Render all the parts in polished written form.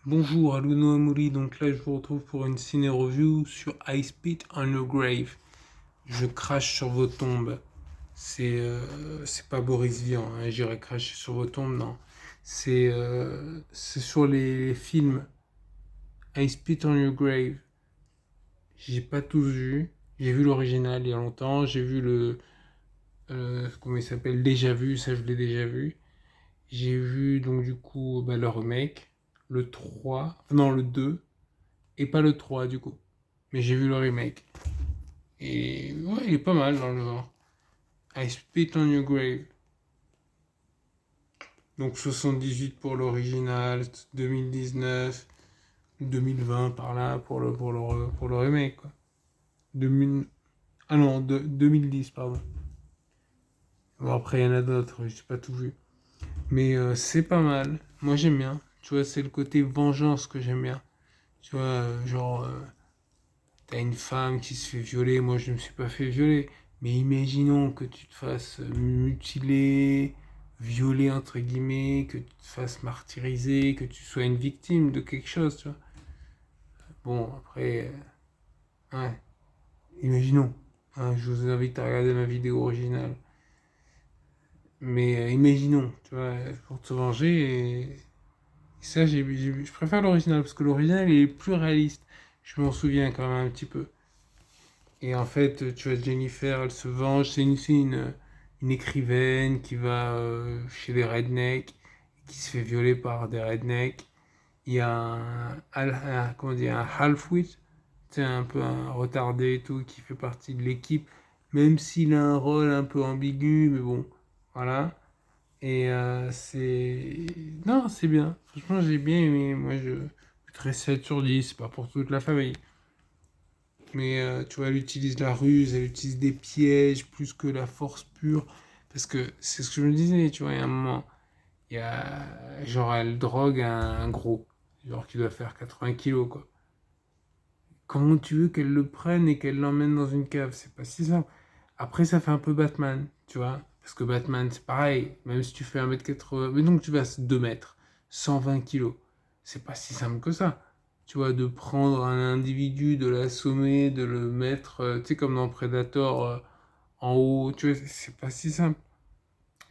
Bonjour, Aluno Amori, donc là je vous retrouve pour une ciné-review sur I Spit on Your Grave. Je crache sur vos tombes. C'est pas Boris Vian, hein, j'irai cracher sur vos tombes, non. C'est sur les films I Spit on Your Grave. J'ai pas tous vu. J'ai vu l'original il y a longtemps, j'ai vu comment il s'appelle, Déjà Vu, ça je l'ai déjà vu. J'ai vu donc du coup le remake, le 3, non le 2, et pas le 3 du coup. Mais j'ai vu le remake. Et ouais, il est pas mal dans le genre. I Spit on Your Grave. Donc 78 pour l'original, 2019, 2020 par là pour le remake quoi. 2000... Ah non, 2010 pardon. Bon après il y en a d'autres, j'ai pas tout vu. Mais c'est pas mal. Moi j'aime bien. Tu vois, c'est le côté vengeance que j'aime bien. Tu vois, t'as une femme qui se fait violer, moi je ne me suis pas fait violer, mais imaginons que tu te fasses mutiler, violer entre guillemets, que tu te fasses martyriser, que tu sois une victime de quelque chose, tu vois. Bon, après, ouais, imaginons. Hein, je vous invite à regarder ma vidéo originale. Mais imaginons, tu vois, pour te venger, et ça, je préfère l'original, parce que l'original, il est plus réaliste. Je m'en souviens quand même un petit peu. Et en fait, tu vois, Jennifer, elle se venge. C'est une écrivaine qui va chez des rednecks, qui se fait violer par des rednecks. Il y a comment dire, un half-wit, c'est un peu un retardé et tout, qui fait partie de l'équipe, même s'il a un rôle un peu ambigu, mais bon, voilà. Et c'est... Non, c'est bien. Franchement, j'ai bien aimé. Moi, je mettrais 7 sur 10, c'est pas pour toute la famille. Mais tu vois, elle utilise la ruse, elle utilise des pièges plus que la force pure. Parce que c'est ce que je me disais, tu vois, il y a un moment, il y a. Genre, elle drogue un gros, genre qui doit faire 80 kilos, quoi. Comment tu veux qu'elle le prenne et qu'elle l'emmène dans une cave? C'est pas si simple. Après, ça fait un peu Batman, tu vois. Parce que Batman, c'est pareil. Même si tu fais 1m80, mais donc tu vas 2 mètres, 120 kilos. C'est pas si simple que ça. Tu vois, de prendre un individu, de l'assommer, de le mettre, tu sais, comme dans Predator, en haut, tu vois, c'est pas si simple.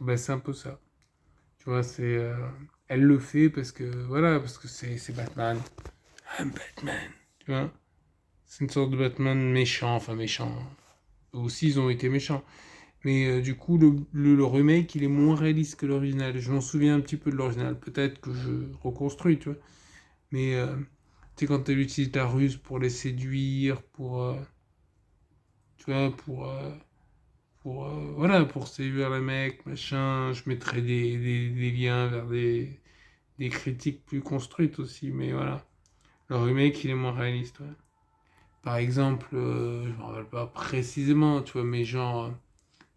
Ben, c'est un peu ça. Tu vois, elle le fait parce que, voilà, parce que c'est Batman. I'm Batman. Tu vois, c'est une sorte de Batman méchant, enfin méchant. Eux aussi, ils ont été méchants. Mais du coup, le remake, il est moins réaliste que l'original. Je m'en souviens un petit peu de l'original. Peut-être que je reconstruis, tu vois. Mais tu sais, quand elle utilise la ruse pour les séduire, tu vois, voilà, pour séduire les mecs, machin, je mettrais des liens vers des critiques plus construites aussi. Mais voilà, le remake, il est moins réaliste, ouais. Par exemple, je me rappelle pas précisément, tu vois, mais genre,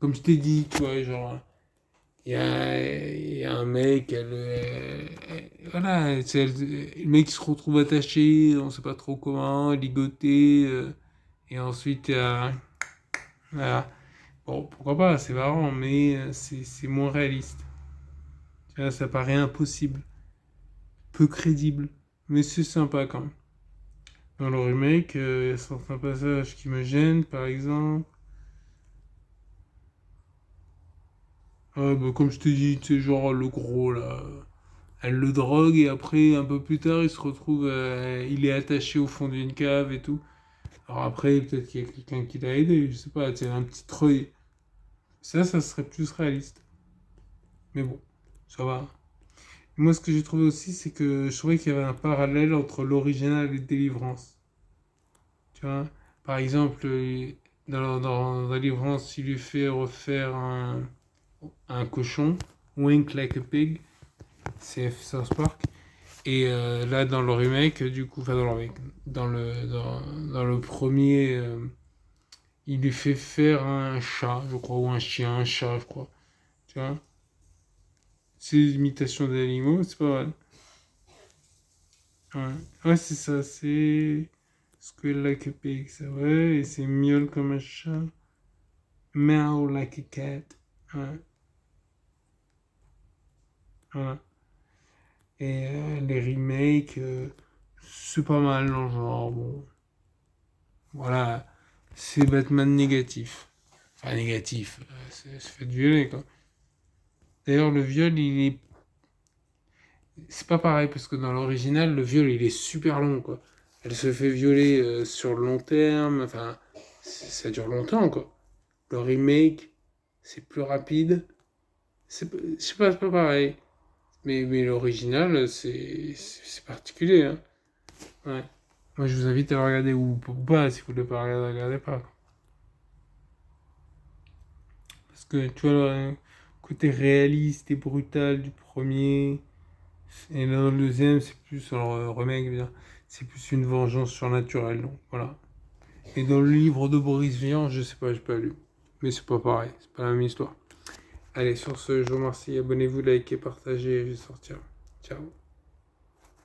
comme je t'ai dit, tu vois, genre, il y a un mec, voilà, le mec qui se retrouve attaché, on sait pas trop comment, ligoté, et ensuite, voilà. Bon, pourquoi pas, c'est marrant, mais c'est moins réaliste. Tu vois, ça paraît impossible, peu crédible, mais c'est sympa quand même. Dans le remake, il y a certains passages qui me gênent, par exemple. Ah, bah, comme je te dis, tu sais, genre le gros là. Elle le drogue et après, un peu plus tard, il se retrouve, il est attaché au fond d'une cave et tout. Alors après, peut-être qu'il y a quelqu'un qui l'a aidé, je sais pas, tu sais, un petit treuil. Ça serait plus réaliste. Mais bon, ça va. Moi, ce que j'ai trouvé aussi, c'est que je trouvais qu'il y avait un parallèle entre l'original et Délivrance. Tu vois, par exemple, dans Délivrance, il lui fait refaire un cochon, Wink Like a Pig, c'est South Park. Et là, dans le remake, du coup, enfin dans le remake, dans le premier, il lui fait faire un chat, je crois, ou un chien, un chat, je crois. Tu vois? C'est l'imitation d'animaux, c'est pas mal. Ouais, ouais c'est ça, c'est Squeal like a pig, c'est vrai, et c'est miaule comme un chat. Meow like a cat. Ouais, voilà. Et les remakes, c'est pas mal dans le genre. Bon, voilà, c'est Batman négatif. Enfin, négatif, c'est fait violer, quoi. D'ailleurs, le viol, c'est pas pareil, parce que dans l'original, le viol, il est super long, quoi. Elle se fait violer sur le long terme, enfin, ça dure longtemps, quoi. Le remake, c'est plus rapide. Je sais pas, c'est pas pareil. Mais l'original, c'est particulier, hein. Ouais. Moi, je vous invite à le regarder ou pas, si vous voulez pas regarder, regardez pas. Parce que, tu vois, le côté réaliste et brutal du premier, et là, dans le deuxième, c'est plus, alors, remake, bien, c'est plus une vengeance surnaturelle, donc voilà. Et dans le livre de Boris Vian, je sais pas, j'ai pas lu. Mais c'est pas pareil, c'est pas la même histoire. Allez, sur ce, je vous remercie, abonnez-vous, likez, partagez, je vais sortir. Ciao.